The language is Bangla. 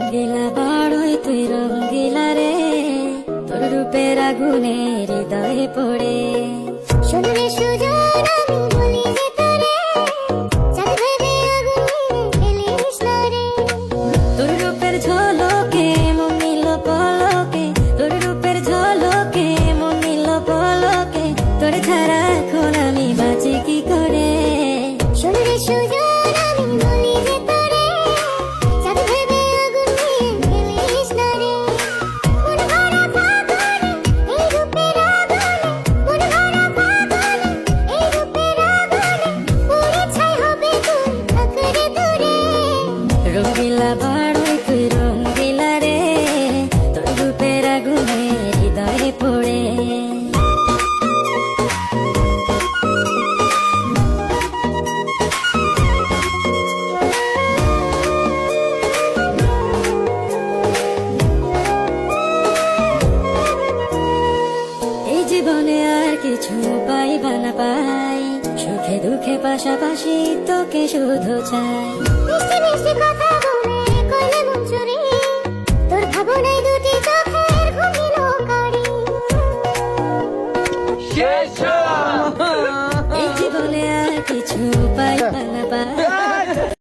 রঙ্গিলা বাড়ই তুই রঙ্গিলা রে, তোর রূপের আগুনে হৃদয়ে পড়ে। শুনলে সুজন আমি বলি যে তোরে, চাঁদ ভেবে আগুন ফেলিস না রে। তোর রূপের ঝলকে মন নিল পলকে, তোর রূপের ঝলকে মন নিল পলকে, তোর ছাড়া এখন আমি বাঁচি কি করে। শুনলে সুজন আমি বলি যে তোরে, চাঁদ ভেবে আগুন ফেলিস না রে। মন ভরা ফাগুনে এই রূপের আগুনে, মন ভরা ফাগুনে এই রূপের আগুনে, পুড়ে ছাই হবে তুই থাকরে দূরে। রঙ্গিলা বাড়ই তুই রঙ্গিলা রে, তোর রূপের আগুনে হৃদয়ে পড়ে। এই জীবনে আর কিছু পাই বা না পাই, সুখে দুঃখে পাশাপাশি তোকে শুধু চাই। মিষ্টি মিষ্টি কথা